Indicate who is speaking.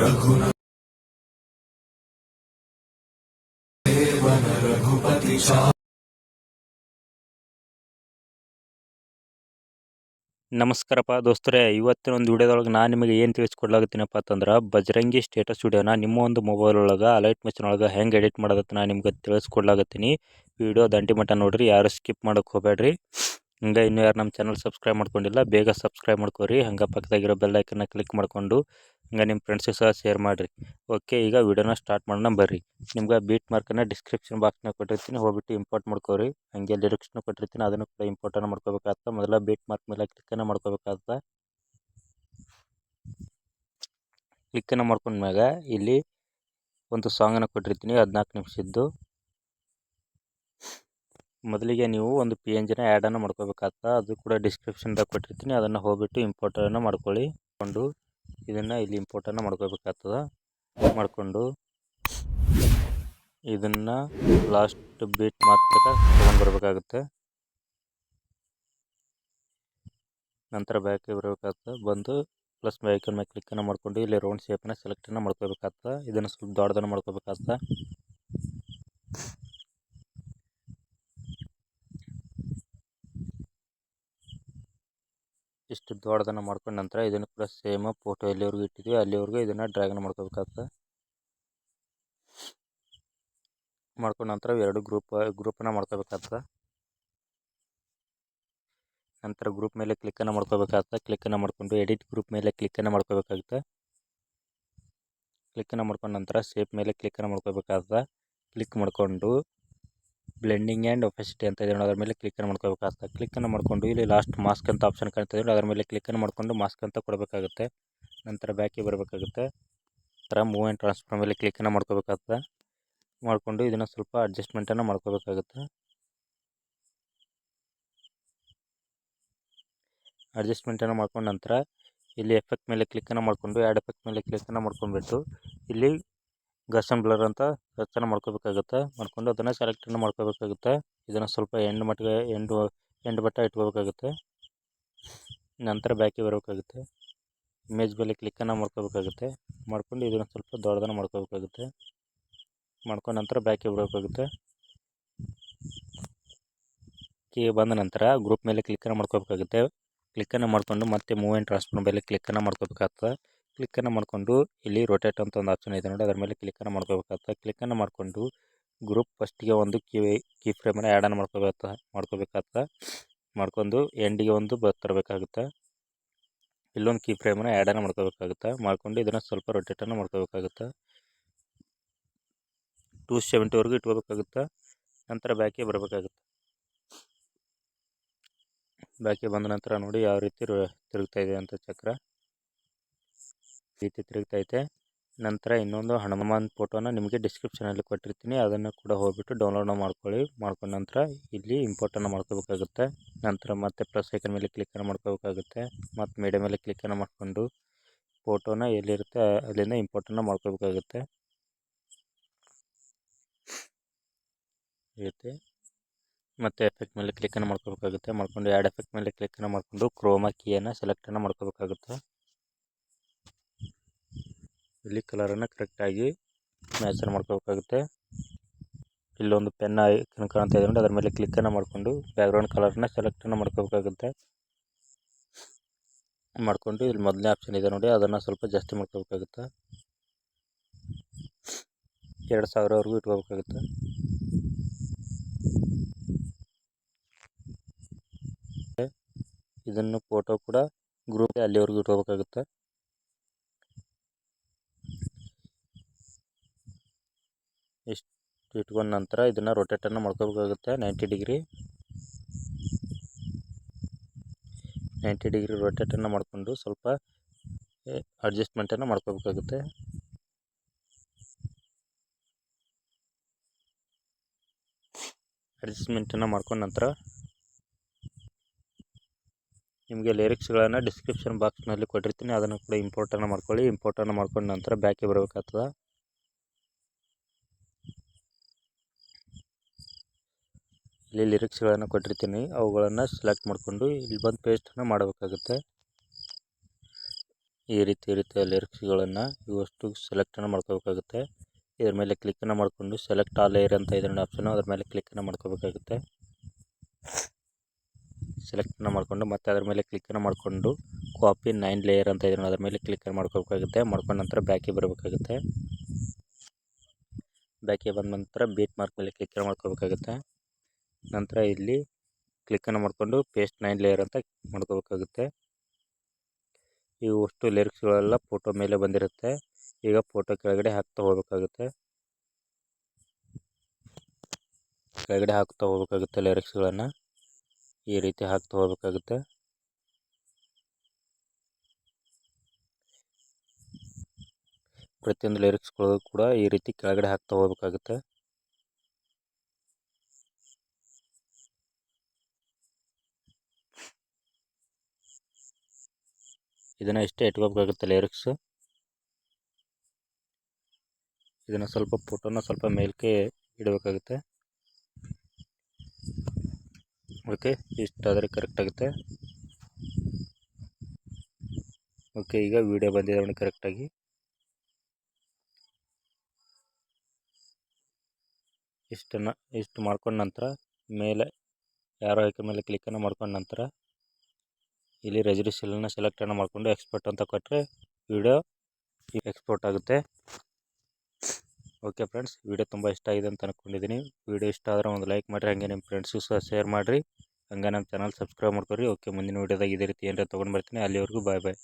Speaker 1: रघुनाथ देवन रघुपति
Speaker 2: ನಮಸ್ಕಾರಪ್ಪ ದೋಸ್ತರೇ, ಇವತ್ತಿನ ಒಂದು ವಿಡಿಯೋದೊಳಗೆ ನಾನು ನಿಮಗೆ ಏನು ತಿಳಿಸ್ಕೊಡ್ಲಾಗತ್ತೀನಪ್ಪ ಅಂತಂದ್ರೆ ಬಜರಂಗಿ ಸ್ಟೇಟಸ್ ವಿಡಿಯೋನ ನಿಮ್ಮ ಒಂದು ಮೊಬೈಲ್ ಒಳಗೆ ಅಲೈಟ್ ಮೆಷಿನ್ ಒಳಗೆ ಹೆಂಗೆ ಎಡಿಟ್ ಮಾಡೋದಕ್ಕೆ ನಾನು ನಿಮ್ಗೆ ತಿಳಿಸ್ಕೊಡ್ಲಾಗತ್ತೀನಿ. ವಿಡಿಯೋ ದಂಡಿ ಮಟ್ಟ ನೋಡ್ರಿ, ಯಾರು ಸ್ಕಿಪ್ ಮಾಡೋಕೆ ಹೋಗಬೇಡ್ರಿ. ಹಂಗೆ ಇನ್ನೂ ಯಾರು ನಮ್ಮ ಚಾನಲ್ ಸಬ್ಸ್ಕ್ರೈಬ್ ಮಾಡ್ಕೊಂಡಿಲ್ಲ ಬೇಗ ಸಬ್ಸ್ಕ್ರೈಬ್ ಮಾಡ್ಕೊರಿ. ಹಂಗೆ ಪಕ್ಕದಾಗಿರೋ ಬೆಲ್ ಐಕನ್ನ ಕ್ಲಿಕ್ ಮಾಡ್ಕೊಂಡು ಹಂಗೆ ನಿಮ್ಮ ಫ್ರೆಂಡ್ಸಿಗೆ ಸಹ ಶೇರ್ ಮಾಡಿರಿ. ಓಕೆ, ಈಗ ವಿಡಿಯೋನ ಸ್ಟಾರ್ಟ್ ಮಾಡೋಣ ಬರ್ರಿ. ನಿಮ್ಗೆ ಬೀಟ್ ಮಾರ್ಕನ್ನು ಡಿಸ್ಕ್ರಿಪ್ಷನ್ ಬಾಕ್ಸ್ನಾಗ ಕೊಟ್ಟಿರ್ತೀನಿ, ಹೋಗ್ಬಿಟ್ಟು ಇಂಪೋರ್ಟ್ ಮಾಡ್ಕೋರಿ. ಹಂಗೆ ಲಿರಿಕ್ಸ್ನು ಕೊಟ್ಟಿರ್ತೀನಿ, ಅದನ್ನು ಕೂಡ ಇಂಪೋರ್ಟನ್ನು ಮಾಡ್ಕೋಬೇಕಾಗ್ತದೆ. ಮೊದಲ ಬೀಟ್ ಮಾರ್ಕ್ ಮೇಲೆ ಕ್ಲಿಕ್ಕನ್ನು ಮಾಡ್ಕೋಬೇಕಾಗ್ತದೆ. ಕ್ಲಿಕ್ಕನ್ನು ಮಾಡ್ಕೊಂಡ್ಮ್ಯಾಗ ಇಲ್ಲಿ ಒಂದು ಸಾಂಗನ್ನು ಕೊಟ್ಟಿರ್ತೀನಿ 14 ನಿಮಿಷದ್ದು. ಮೊದಲಿಗೆ ನೀವು ಒಂದು PNGನ ಆ್ಯಡನ್ನು ಮಾಡ್ಕೋಬೇಕಾಗ್ತದೆ, ಅದು ಕೂಡ ಡಿಸ್ಕ್ರಿಪ್ಷನ್ದಾಗ ಕೊಟ್ಟಿರ್ತೀನಿ. ಅದನ್ನು ಹೋಗ್ಬಿಟ್ಟು ಇಂಪೋರ್ಟನ್ನು ಮಾಡ್ಕೊಳ್ಳಿ. ಇದನ್ನು ಇಲ್ಲಿ ಇಂಪೋರ್ಟನ್ನು ಮಾಡ್ಕೋಬೇಕಾಗ್ತದೆ. ಮಾಡಿಕೊಂಡು ಇದನ್ನು ಲಾಸ್ಟ್ ಬೀಟ್ ಮಾತ್ರ ತೊಗೊಂಡು ಬರಬೇಕಾಗುತ್ತೆ. ನಂತರ ಬ್ಯಾಕಿಗೆ ಬರಬೇಕಾಗ್ತದೆ. ಬಂದು ಪ್ಲಸ್ ಐಕನ್ ಮೇಲೆ ಕ್ಲಿಕ್ಕನ್ನು ಮಾಡ್ಕೊಂಡು ಇಲ್ಲಿ ರೌಂಡ್ ಶೇಪನ್ನು ಸೆಲೆಕ್ಟನ್ನು ಮಾಡ್ಕೋಬೇಕಾಗ್ತದೆ. ಇದನ್ನು ಸ್ವಲ್ಪ ದೊಡ್ಡದನ್ನು ಮಾಡ್ಕೋಬೇಕಾಗ್ತದೆ. ಇಷ್ಟು ದೊಡ್ಡದನ್ನು ಮಾಡ್ಕೊಂಡ ನಂತರ ಇದನ್ನು ಕೂಡ ಸೇಮ್ ಫೋಟೋ ಎಲ್ಲಿವರೆಗೂ ಇಟ್ಟಿದ್ವಿ ಅಲ್ಲಿವರೆಗೂ ಇದನ್ನು ಡ್ರ್ಯಾಗನ್ನು ಮಾಡ್ಕೋಬೇಕಾಗ್ತದೆ. ಮಾಡ್ಕೊಂಡ ನಂತರ ಎರಡು ಗ್ರೂಪನ್ನು ಮಾಡ್ಕೋಬೇಕಾಗ್ತದೆ. ನಂತರ ಗ್ರೂಪ್ ಮೇಲೆ ಕ್ಲಿಕ್ಕನ್ನು ಮಾಡ್ಕೋಬೇಕಾಗ್ತದೆ. ಕ್ಲಿಕ್ಕನ್ನು ಮಾಡಿಕೊಂಡು ಎಡಿಟ್ ಗ್ರೂಪ್ ಮೇಲೆ ಕ್ಲಿಕ್ಕನ್ನು ಮಾಡ್ಕೋಬೇಕಾಗುತ್ತೆ. ಕ್ಲಿಕ್ಕನ್ನು ಮಾಡ್ಕೊಂಡ ನಂತರ ಶೇಪ್ ಮೇಲೆ ಕ್ಲಿಕ್ಕನ್ನು ಮಾಡ್ಕೋಬೇಕಾಗ್ತದೆ. ಕ್ಲಿಕ್ ಮಾಡಿಕೊಂಡು ಬ್ಲೆಂಡಿಂಗ್ ಆ್ಯಂಡ್ ಒಪೆಸಿಟಿ ಅಂತ ಇದೆ, ಅದರ ಮೇಲೆ ಕ್ಲಿಕ್ಕನ್ನು ಮಾಡ್ಕೋಬೇಕಾಗ್ತದೆ. ಕ್ಲಿಕ್ಕನ್ನು ಮಾಡಿಕೊಂಡು ಇಲ್ಲಿ ಲಾಸ್ಟ್ ಮಾಸ್ಕ್ ಅಂತ ಆಪ್ಷನ್ ಕಾಣ್ತಾ ಇದೆ, ಅದರ ಮೇಲೆ ಕ್ಲಿಕ್ಕನ್ನು ಮಾಡಿಕೊಂಡು ಮಾಸ್ಕ್ ಅಂತ ಕೊಡಬೇಕಾಗುತ್ತೆ. ನಂತರ ಬ್ಯಾಕಿಗೆ ಬರಬೇಕಾಗುತ್ತೆ. ನಂತರ ಮೂವ್ ಆ್ಯಂಡ್ ಟ್ರಾನ್ಸ್ಫರ್ ಮೇಲೆ ಕ್ಲಿಕ್ಕನ್ನು ಮಾಡ್ಕೋಬೇಕಾಗ್ತದೆ. ಮಾಡಿಕೊಂಡು ಇದನ್ನು ಸ್ವಲ್ಪ ಅಡ್ಜಸ್ಟ್ಮೆಂಟನ್ನು ಮಾಡ್ಕೋಬೇಕಾಗುತ್ತೆ. ಅಡ್ಜಸ್ಟ್ಮೆಂಟನ್ನು ಮಾಡ್ಕೊಂಡ ನಂತರ ಇಲ್ಲಿ ಎಫೆಕ್ಟ್ ಮೇಲೆ ಕ್ಲಿಕ್ಕನ್ನು ಮಾಡಿಕೊಂಡು ಆ್ಯಡ್ ಎಫೆಕ್ಟ್ ಮೇಲೆ ಕ್ಲಿಕ್ಕನ್ನು ಮಾಡ್ಕೊಂಡ್ಬಿಟ್ಟು ಇಲ್ಲಿ ಗಸನ್ ಬ್ಲರ್ ಅಂತ ಸರ್ಚನ್ನು ಮಾಡ್ಕೋಬೇಕಾಗುತ್ತೆ. ಮಾಡ್ಕೊಂಡು ಅದನ್ನು ಸೆಲೆಕ್ಟನ್ನು ಮಾಡ್ಕೋಬೇಕಾಗುತ್ತೆ. ಇದನ್ನು ಸ್ವಲ್ಪ ಎಂಡ್ ಬಟ್ಟ ಇಟ್ಕೋಬೇಕಾಗುತ್ತೆ. ನಂತರ ಬ್ಯಾಕಿಗೆ ಬರಬೇಕಾಗುತ್ತೆ. ಇಮೇಜ್ ಮೇಲೆ ಕ್ಲಿಕ್ಕನ್ನು ಮಾಡ್ಕೋಬೇಕಾಗುತ್ತೆ. ಮಾಡ್ಕೊಂಡು ಇದನ್ನು ಸ್ವಲ್ಪ ದೊಡ್ಡದನ್ನು ಮಾಡ್ಕೋಬೇಕಾಗುತ್ತೆ. ಮಾಡ್ಕೊಂಡ ನಂತರ ಬ್ಯಾಕಿಗೆ ಬರಬೇಕಾಗುತ್ತೆ. ಬಂದ ನಂತರ ಗ್ರೂಪ್ ಮೇಲೆ ಕ್ಲಿಕ್ಕನ್ನು ಮಾಡ್ಕೋಬೇಕಾಗುತ್ತೆ. ಕ್ಲಿಕ್ಕನ್ನು ಮಾಡಿಕೊಂಡು ಮತ್ತೆ ಮೂವ್ ಆ್ಯಂಡ್ ಟ್ರಾನ್ಸ್ಫರ್ ಮೇಲೆ ಕ್ಲಿಕ್ಕನ್ನು ಮಾಡ್ಕೋಬೇಕಾಗ್ತದೆ. ಕ್ಲಿಕ್ಕನ್ನು ಮಾಡಿಕೊಂಡು ಇಲ್ಲಿ ರೊಟೇಟ್ ಅಂತ ಒಂದು ಆಪ್ಷನ್ ಇದೆ ನೋಡಿ, ಅದರ ಮೇಲೆ ಕ್ಲಿಕ್ಕನ್ನು ಮಾಡ್ಕೋಬೇಕಾಗ್ತದೆ. ಕ್ಲಿಕ್ಕನ್ನು ಮಾಡಿಕೊಂಡು ಗ್ರೂಪ್ ಫಸ್ಟಿಗೆ ಒಂದು ಕೀ ಫ್ರೇಮನ್ನು ಆ್ಯಡನ್ನು ಮಾಡ್ಕೋಬೇಕಾಗ್ತದೆ. ಮಾಡ್ಕೊಂಡು ಎಂಡಿಗೆ ಒಂದು ತರಬೇಕಾಗುತ್ತೆ. ಇಲ್ಲೊಂದು ಕೀ ಫ್ರೇಮನ್ನು ಆ್ಯಡನ್ನು ಮಾಡ್ಕೋಬೇಕಾಗುತ್ತೆ. ಮಾಡ್ಕೊಂಡು ಇದನ್ನು ಸ್ವಲ್ಪ ರೊಟೇಟನ್ನು ಮಾಡ್ಕೋಬೇಕಾಗುತ್ತೆ. 270ವರೆಗೂ ಇಟ್ಕೋಬೇಕಾಗುತ್ತೆ. ನಂತರ ಬ್ಯಾಕಿಗೆ ಬರಬೇಕಾಗುತ್ತೆ. ಬ್ಯಾಕಿಗೆ ಬಂದ ನಂತರ ನೋಡಿ ಯಾವ ರೀತಿ ತಿರುಗ್ತಾ ಇದೆ ಅಂತ ಚಕ್ರ ಈ ರೀತಿ ತಿರುಗ್ತೈತೆ. ನಂತರ ಇನ್ನೊಂದು ಹನುಮಾನ್ ಫೋಟೋನ ನಿಮಗೆ ಡಿಸ್ಕ್ರಿಪ್ಷನಲ್ಲಿ ಕೊಟ್ಟಿರ್ತೀನಿ, ಅದನ್ನು ಕೂಡ ಹೋಗ್ಬಿಟ್ಟು ಡೌನ್ಲೋಡ್ ಮಾಡ್ಕೊಳ್ಳಿ. ಮಾಡ್ಕೊಂಡ ನಂತರ ಇಲ್ಲಿ ಇಂಪೋರ್ಟನ್ನು ಮಾಡ್ಕೋಬೇಕಾಗುತ್ತೆ. ನಂತರ ಮತ್ತೆ ಪ್ಲಸ್ ಐಕನ್ ಮೇಲೆ ಕ್ಲಿಕ್ಕನ್ನು ಮಾಡ್ಕೋಬೇಕಾಗುತ್ತೆ. ಮತ್ತು ಮೀಡಿಯಾ ಮೇಲೆ ಕ್ಲಿಕ್ಕನ್ನು ಮಾಡಿಕೊಂಡು ಫೋಟೋನ ಎಲ್ಲಿರುತ್ತೆ ಅಲ್ಲಿಂದ ಇಂಪೋರ್ಟನ್ನು ಮಾಡ್ಕೋಬೇಕಾಗುತ್ತೆ. ಈ ರೀತಿ ಮತ್ತು ಎಫೆಕ್ಟ್ ಮೇಲೆ ಕ್ಲಿಕ್ಕನ್ನು ಮಾಡ್ಕೋಬೇಕಾಗುತ್ತೆ. ಮಾಡ್ಕೊಂಡು ಆ್ಯಡ್ ಎಫೆಕ್ಟ್ ಮೇಲೆ ಕ್ಲಿಕ್ಕನ್ನು ಮಾಡಿಕೊಂಡು ಕ್ರೋಮಾ ಕೀಯನ್ನು ಸೆಲೆಕ್ಟನ್ನು ಮಾಡ್ಕೋಬೇಕಾಗುತ್ತೆ. ಇಲ್ಲಿ ಕಲರನ್ನು ಕರೆಕ್ಟಾಗಿ ಮ್ಯಾಚನ್ನು ಮಾಡ್ಕೋಬೇಕಾಗುತ್ತೆ. ಇಲ್ಲೊಂದು ಪೆನ್ ಐಕನ್ ಕಾಣ್ತಾ ಇದೆ ನೋಡಿ, ಅದರ ಮೇಲೆ ಕ್ಲಿಕ್ಕನ್ನು ಮಾಡಿಕೊಂಡು ಬ್ಯಾಕ್ಗ್ರೌಂಡ್ ಕಲರ್ನ ಸೆಲೆಕ್ಟನ್ನು ಮಾಡ್ಕೋಬೇಕಾಗುತ್ತೆ. ಮಾಡಿಕೊಂಡು ಇಲ್ಲಿ ಮೊದಲನೇ ಆಪ್ಷನ್ ಇದೆ ನೋಡಿ, ಅದನ್ನು ಸ್ವಲ್ಪ ಜಾಸ್ತಿ ಮಾಡ್ಕೋಬೇಕಾಗುತ್ತೆ. 2000ವರೆಗೂ ಇಟ್ಕೋಬೇಕಾಗುತ್ತೆ. ಇದನ್ನು ಫೋಟೋ ಕೂಡ ಗ್ರೂಪ್ ಅಲ್ಲಿವರೆಗೂ ಇಟ್ಕೋಬೇಕಾಗುತ್ತೆ. ಇಷ್ಟು ಇಟ್ಕೊಂಡ ನಂತರ ಇದನ್ನು ರೊಟೇಟನ್ನು ಮಾಡ್ಕೋಬೇಕಾಗುತ್ತೆ. 90 ಡಿಗ್ರಿ ರೊಟೇಟನ್ನು ಮಾಡಿಕೊಂಡು ಸ್ವಲ್ಪ ಅಡ್ಜಸ್ಟ್ಮೆಂಟನ್ನು ಮಾಡ್ಕೋಬೇಕಾಗುತ್ತೆ. ಅಡ್ಜಸ್ಟ್ಮೆಂಟನ್ನು ಮಾಡ್ಕೊಂಡ ನಂತರ ನಿಮಗೆ ಲಿರಿಕ್ಸ್ಗಳನ್ನು ಡಿಸ್ಕ್ರಿಪ್ಷನ್ ಬಾಕ್ಸ್ನಲ್ಲಿ ಕೊಟ್ಟಿರ್ತೀನಿ, ಅದನ್ನು ಕೂಡ ಇಂಪೋರ್ಟನ್ನು ಮಾಡ್ಕೊಳ್ಳಿ. ಇಂಪೋರ್ಟನ್ನು ಮಾಡ್ಕೊಂಡ ನಂತರ ಬ್ಯಾಕಿಗೆ ಬರಬೇಕಾಗ್ತದೆ. ಇಲ್ಲಿ ಲಿರಿಕ್ಸ್ಗಳನ್ನು ಕೊಟ್ಟಿರ್ತೀನಿ, ಅವುಗಳನ್ನು ಸೆಲೆಕ್ಟ್ ಮಾಡಿಕೊಂಡು ಇಲ್ಲಿ ಬಂದು ಪೇಸ್ಟನ್ನು ಮಾಡಬೇಕಾಗುತ್ತೆ. ಈ ರೀತಿಯ ಲಿರಿಕ್ಸ್ಗಳನ್ನು ಇವಷ್ಟು ಸೆಲೆಕ್ಟನ್ನು ಮಾಡ್ಕೋಬೇಕಾಗುತ್ತೆ. ಇದ್ರ ಮೇಲೆ ಕ್ಲಿಕ್ಕನ್ನು ಮಾಡಿಕೊಂಡು ಸೆಲೆಕ್ಟ್ ಆಲ್ ಲೇಯರ್ ಅಂತ ಇದೆ ನೋಡಿ ಆಪ್ಷನು, ಅದ್ರ ಮೇಲೆ ಕ್ಲಿಕ್ಕನ್ನು ಮಾಡ್ಕೋಬೇಕಾಗುತ್ತೆ. ಸೆಲೆಕ್ಟನ್ನು ಮಾಡಿಕೊಂಡು ಮತ್ತೆ ಅದ್ರ ಮೇಲೆ ಕ್ಲಿಕ್ಕನ್ನು ಮಾಡಿಕೊಂಡು ಕಾಪಿ 9 ಲೇಯರ್ ಅಂತ ಇದೆ ನೋಡಿ ಅದ್ರ ಮೇಲೆ ಕ್ಲಿಕ್ಕನ್ನು ಮಾಡ್ಕೋಬೇಕಾಗುತ್ತೆ. ಮಾಡ್ಕೊಂಡ ನಂತರ ಬ್ಯಾಕಿಗೆ ಬರಬೇಕಾಗುತ್ತೆ. ಬ್ಯಾಕಿಗೆ ಬಂದ ನಂತರ ಬೀಟ್ ಮಾರ್ಕ್ ಮೇಲೆ ಕ್ಲಿಕ್ಕನ್ನು ಮಾಡ್ಕೋಬೇಕಾಗುತ್ತೆ. ನಂತರ ಇಲ್ಲಿ ಕ್ಲಿಕ್ಕನ್ನು ಮಾಡಿಕೊಂಡು ಪೇಸ್ಟ್ 9 ಲೇಯರ್ ಅಂತ ಮಾಡ್ಕೋಬೇಕಾಗುತ್ತೆ. ಇವು ಅಷ್ಟು ಲಿರಿಕ್ಸ್ಗಳೆಲ್ಲ ಫೋಟೋ ಮೇಲೆ ಬಂದಿರುತ್ತೆ. ಈಗ ಫೋಟೋ ಕೆಳಗಡೆ ಹಾಕ್ತಾ ಹೋಗಬೇಕಾಗುತ್ತೆ. ಲಿರಿಕ್ಸ್ಗಳನ್ನು ಈ ರೀತಿ ಹಾಕ್ತಾ ಹೋಗಬೇಕಾಗುತ್ತೆ. ಪ್ರತಿಯೊಂದು ಲಿರಿಕ್ಸ್ಗಳು ಕೂಡ ಈ ರೀತಿ ಕೆಳಗಡೆ ಹಾಕ್ತಾ ಹೋಗಬೇಕಾಗುತ್ತೆ. ಇದನ್ನು ಇಷ್ಟೇ ಇಟ್ಕೋಬೇಕಾಗುತ್ತೆ ಲಿರಿಕ್ಸ್. ಇದನ್ನು ಸ್ವಲ್ಪ ಫೋಟೋನ ಸ್ವಲ್ಪ ಮೇಲ್ಕೆ ಇಡಬೇಕಾಗುತ್ತೆ. ಓಕೆ, ಇಷ್ಟಾದರೆ ಕರೆಕ್ಟ್ ಆಗುತ್ತೆ. ಓಕೆ, ಈಗ ವಿಡಿಯೋ ಬಂದಿದೆ ನೋಡಿ ಕರೆಕ್ಟಾಗಿ. ಇಷ್ಟು ಮಾಡ್ಕೊಂಡ ನಂತರ ಮೇಲೆ ಯಾರೋ ಐಕನ್ ಮೇಲೆ ಕ್ಲಿಕ್ಕನ್ನು ಮಾಡ್ಕೊಂಡ ನಂತರ ಇಲ್ಲಿ ರೆಸಲ್ಯೂಷನ್ನ ಸೆಲೆಕ್ಟನ್ನು ಮಾಡಿಕೊಂಡು ಎಕ್ಸ್ಪೋರ್ಟ್ ಅಂತ ಕೊಟ್ಟರೆ ವಿಡಿಯೋ ಎಕ್ಸ್ಪೋರ್ಟ್ ಆಗುತ್ತೆ. ಓಕೆ ಫ್ರೆಂಡ್ಸ್, ವಿಡಿಯೋ ತುಂಬ ಇಷ್ಟ ಆಗಿದೆ ಅಂತ ಅಂದ್ಕೊಂಡಿದ್ದೀನಿ. ವಿಡಿಯೋ ಇಷ್ಟ ಆದರೆ ಒಂದು ಲೈಕ್ ಮಾಡಿರಿ, ಹಾಗೆ ನಿಮ್ಮ ಫ್ರೆಂಡ್ಸು ಸಹ ಶೇರ್ ಮಾಡಿರಿ, ಹಂಗೆ ನಮ್ಮ ಚಾನಲ್ ಸಬ್ಸ್ಕ್ರೈಬ್ ಮಾಡ್ಕೊರಿ. ಓಕೆ, ಮುಂದಿನ ವಿಡಿಯೋದಾಗ ಇದೇ ರೀತಿ ಏನಾರ ತೊಗೊಂಡು ಬರ್ತೀನಿ. ಅಲ್ಲಿವರೆಗೂ ಬಾಯ್ ಬಾಯ್.